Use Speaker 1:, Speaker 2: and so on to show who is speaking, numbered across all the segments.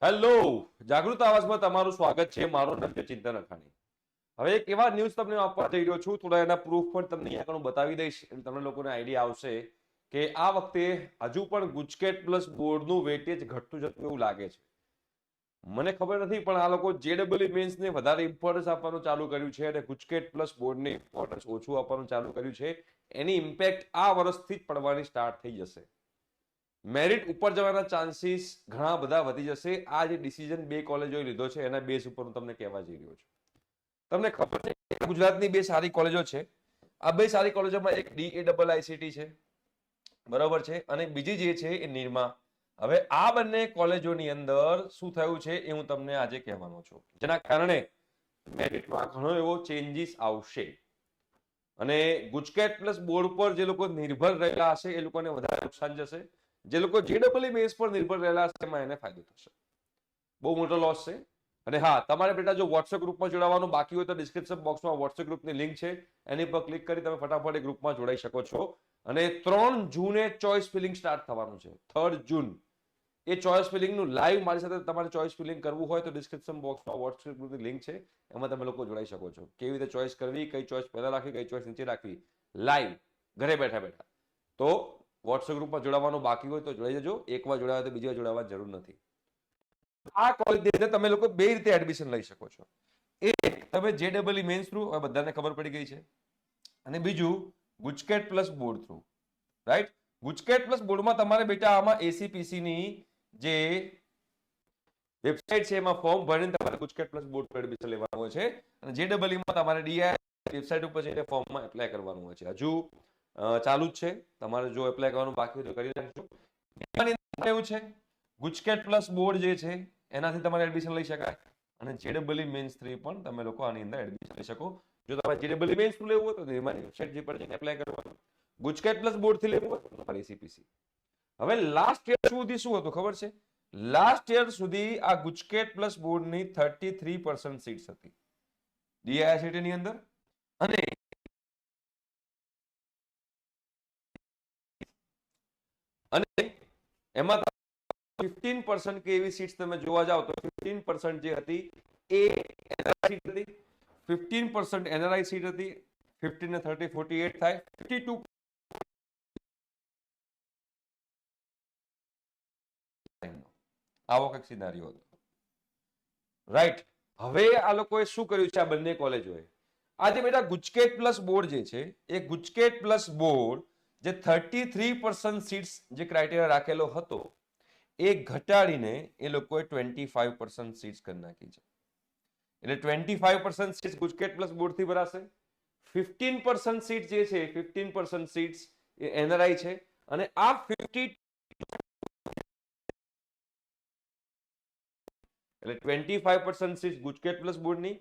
Speaker 1: Hello, જાગૃત આવાજમાં તમારું સ્વાગત છે. મારો નામ છે ચિંતન અખાણી. હવે એક એવા ન્યૂઝ તમને આપવા જઈ રહ્યો છું, થોડા એના પ્રૂફ પણ તમને અહીંયા આગળ બતાવી દઈશ, એટલે તમને લોકોને આઈડિયા આવશે કે આ વખતે હજુ પણ ગુજકેટ પ્લસ બોર્ડનું વેટેજ ઘટતું જતું એવું લાગે છે. મને ખબર નથી, પણ આ લોકો જેડબલઈ મેન્સને વધારે ઇમ્પોર્ટન્સ આપવાનું ચાલુ કર્યું છે અને ગુજકેટ પ્લસ બોર્ડને ઇમ્પોર્ટન્સ ઓછું આપવાનું ચાલુ કર્યું છે. એની ઇમ્પેક્ટ આ વર્ષથી જ પડવાની સ્ટાર્ટ થઈ જશે. મેરિટ ઉપર જવાના ચાન્સીસ ઘણા બધા વધી જશે. આ જે ડિસિઝન બે કોલેજોએ લીધો છે એના બેઝ ઉપર હું તમને કહેવા જઈ રહ્યો છું. તમને ખબર છે કે ગુજરાતની બે સારી કોલેજો છે. આ બે સારી કોલેજોમાં એક DAIICT છે, બરોબર છે, અને બીજી જે છે એ નિરમા. હવે આ બંને કોલેજોની અંદર શું થયું છે એ હું તમને આજે કહેવાનો છું, જેના કારણે મેરિટમાં ઘણો એવો ચેન્જીસ આવશે. અને ગુજકેટ પ્લસ બોર્ડ પર જે લોકો નિર્ભર રહેલા હશે એ લોકોને વધારે નુકસાન જશે. જે લોકો જેડબલઈ મેન્સ પર નિર્ભર રહેલા હશે એમાં એને ફાયદો થશે. બહુ મોટો લોસ છે. અને હા, તમારે બેટા જો વોટ્સએપ ગ્રુપમાં જોડાવાનું બાકી હોય તો ડિસ્ક્રિપ્શન બોક્સમાં વોટ્સએપ ગ્રુપની લિંક છે, એની પર ક્લિક કરી તમે ફટાફટ એ ગ્રુપમાં જોડાઈ શકો છો. અને 3 જૂને ચોઇસ ફિલિંગ સ્ટાર્ટ થવાનું છે. 3 જૂન એ ચોઇસ ફિલિંગનું લાઈવ મારી સાથે તમારે ચોઇસ ફિલિંગ કરવું હોય તો ડિસ્ક્રિપ્શન બોક્સમાં વોટ્સએપ ગ્રુપની લિંક છે, એમાં તમે લોકો જોડાઈ શકો છો. કેવી રીતે ચોઇસ કરવી, કઈ ચોઇસ પહેલા રાખવી, કઈ ચોઇસ નીચે રાખવી, લાઈવ ઘરે બેઠા બેઠા. તો વોટ્સએપ ગ્રુપમાં જોડાવાનું બાકી હોય તો જોડાઈ જજો. એકવાર જોડાવા તો બીજી વાર જોડાવાની જરૂર નથી. આ કોલેજની અંદર તમે લોકો બે રીતે એડમિશન લઈ શકો છો. એક, તમે જેડબલઈ મેન્સ થ્રુ, બધાને ખબર પડી ગઈ છે. અને બીજું, GUJCET plus board through. Right? GUJCET plus બોર્ડમાં તમારે બેટા આમાં એસીપીસી ની જે વેબસાઇટ છે એમાં ફોર્મ ભરીને તમારે ગુજકેટ પ્લસ બોર્ડ પર એડમિશન લેવાનું હોય છે. અને જેડબલઈ માં તમારે ડીઆઈ વેબસાઇટ ઉપર જઈને ફોર્મમાં એપ્લાય કરવાનું હોય છે. હજુ ચાલુ જ છે. તમારે જો એપ્લાય કરવાનું બાકી હોય તો કરી નાખજો. એવું છે, ગુજકેટ પ્લસ બોર્ડ જે છે એનાથી તમારે એડમિશન લઈ શકાય. અને જેડબલઈ મેન્સ 3 પણ તમે લોકો આની અંદર એડમિશન લઈ શકો. જો તમારે જેડબલઈ મેન્સ લેવું હોય તો મારી વેબસાઇટ જે પર જઈને એપ્લાય કરવાનું. ગુજકેટ પ્લસ બોર્ડ થી લેવું હોય તો તમારે એસીપીસી. હવે લાસ્ટ યર સુધી શું હતું ખબર છે? લાસ્ટ યર સુધી આ ગુજકેટ પ્લસ બોર્ડની 33% સીટ્સ હતી ડીઆઈઆઈસીટી ની અંદર. અને એમાં 15% કે એવી સીટ્સ તમે જોવા જાવ તો 15% જે હતી એ એનઆરઆઈ સીટ હતી, 15% એનઆરઆઈ સીટ હતી. 15 ને 30 48 થાય. 52 આવો કંઈક સિનારીઓ હતો. રાઈટ? હવે આ લોકોએ શું કર્યું છે આ બંને કોલેજોએ? આજે બેટા ગુજકેટ પ્લસ બોર્ડ જે છે એ ગુજકેટ પ્લસ બોર્ડ જે 33% સીટ્સ જે ક્રાઇટેરિયા રાખેલો હતો એ ઘટાડીને એ લોકોએ 25% સીટ્સ કરી નાખી છે. એટલે 25% સીટ્સ ગુજકેટ પ્લસ બોર્ડ થી ભરાશે. 15% સીટ જે છે 15% સીટ્સ એ એનઆરઆઈ છે. અને આ 50 એટલે 25% સીટ્સ ગુજકેટ પ્લસ બોર્ડની,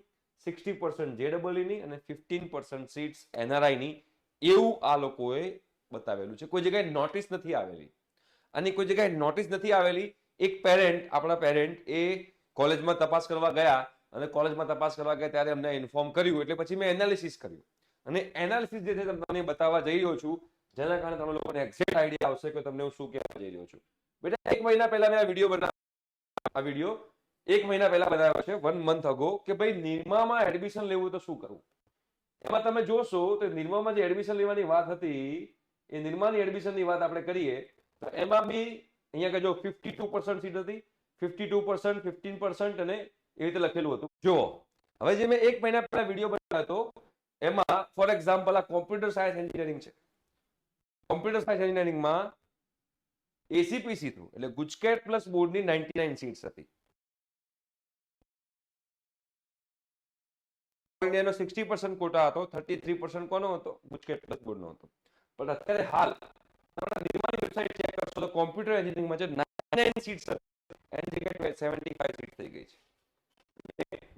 Speaker 1: 60% જેડબલઈની અને 15% સીટ્સ એનઆરઆઈની, એવું આ લોકોએ બતાવેલું છે. કોઈ જગ્યાએ નોટિસ નથી આવેલી. અને કોઈ જગ્યાએ નોટિસ નથી આવેલી. એક પેરેન્ટ, આપણા પેરેન્ટ એ કોલેજમાં તપાસ કરવા ગયા અને કોલેજમાં તપાસ કરવા ગયા ત્યારે અમને ઇન્ફોર્મ કર્યું, એટલે પછી મેં એનાલિસિસ કર્યું. અને એનાલિસિસ જે છે તમને બતાવવા જઈ રહ્યો છું, જેના કારણે તમે લોકોને એક્ઝેક્ટ આઈડિયા આવશે કે તમને હું શું કહેવા જઈ રહ્યો છું. બેટા 1 મહિના પહેલા મેં આ વિડીયો બનાવ્યો. આ વિડીયો 1 મહિના પહેલા બનાવ્યો છે, 1 મંથ અગો, કે ભાઈ નિરમામાં એડમિશન લેવું તો શું કરવું. એમાં તમે જોશો તો નિરમામાં જે એડમિશન લેવાની વાત હતી એ નિરમાની એડમિશનની વાત આપણે કરીએ તો એમાં બી અહીંયા કે જો 52% સીટ હતી, 52%, 15% અને એ રીતે લખેલું હતું. જો હવે જે મેં 1 મહિના પહેલા વિડીયો બનાવ્યો હતો એમાં ફોર એક્ઝામ્પલ આ કોમ્પ્યુટર સાયન્સ એન્જિનિયરિંગ છે. કોમ્પ્યુટર સાયન્સ એન્જિનિયરિંગમાં એસીપીસી થ્રુ એટલે ગુજકેટ પ્લસ બોર્ડની 99 સીટ્સ હતી. ઇન્ડિયાનો 60% કોટા હતો, 33% કોનો હતો? ગુજકેટ પ્લસ બોર્ડનો હતો. પણ અત્યારે હાલ નિરમાની વેબસાઇટ ચેક કરશો તો કોમ્પ્યુટર એન્જિનિયરિંગમાં જે 99 સીટ્સ હતી એની જગ્યાએ 75 સીટ થઈ ગઈ છે.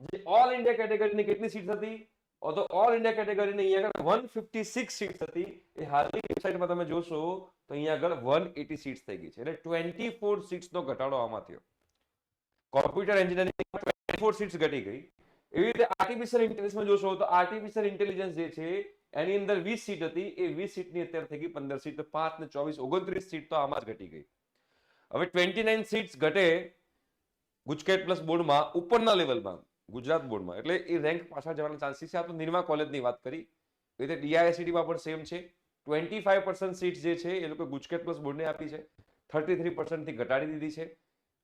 Speaker 1: જે ઓલ ઇન્ડિયા કેટેગરીની કેટલી સીટ્સ હતી? તો ઓલ ઇન્ડિયા કેટેગરીની અહીંયા આગળ 156 સીટ્સ હતી. એ હાલની વેબસાઇટમાં તમે જોશો તો અહીંયા આગળ 180 સીટ્સ થઈ ગઈ છે. એટલે 24 સીટ્સનો ઘટાડો આમાં થયો. કોમ્પ્યુટર એન્જિનિયરિંગમાં 24 સીટ્સ ઘટી ગઈ. એવી રીતે આર્ટિફિશિયલ ઇન્ટેલિજન્સમાં જોશો તો આર્ટિફિશિયલ ઇન્ટેલિજન્સ જે છે એની અંદર 20 સીટ હતી, એ 20 સીટની અત્યારે થઈ ગઈ 15 સીટ. તો 5 ને 24 29 સીટ તો આમાં જ ઘટી ગઈ. હવે 29 સીટ્સ ઘટે ગુજકેટ પ્લસ બોર્ડમાં ઉપરના લેવલમાં ગુજરાત બોર્ડમાં એટલે એ રેન્ક પાછળ જવાના ચાન્સીસ છે. આ તો નિરમા કોલેજની વાત કરી. એ રીતે DISCTમાં પણ સેમ છે. 25% સીટ જે છે એ લોકો ગુજકેટ પ્લસ બોર્ડને આપી છે, 33% થી ઘટાડી દીધી છે,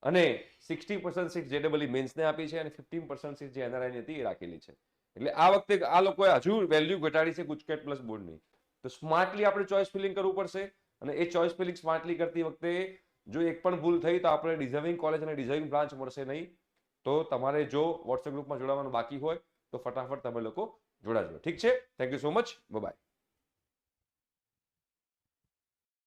Speaker 1: અને 60% સીટ JEE મેન્સને આપી છે, અને 15% સીટ જે NRI ની હતી એ રાખેલી છે. એટલે આ વખતે આ લોકોએ હજુ વેલ્યુ ઘટાડી છે ગુજકેટ પ્લસ બોર્ડની. તો સ્માર્ટલી આપણે ચોઇસ ફિલિંગ કરવું પડશે, અને એ ચોઇસ ફિલિંગ સ્માર્ટલી કરતી વખતે જો એક પણ ભૂલ થઈ તો આપણે ડિઝર્વિંગ કોલેજ અને ડિઝર્વિંગ બ્રાન્ચ મળશે નહીં. તો તમારે જો વોટ્સએપ ગ્રુપમાં જોડાવાનું બાકી હોય તો ફટાફટ તમે લોકો જોડાજો. ઠીક છે? Thank you so much. By.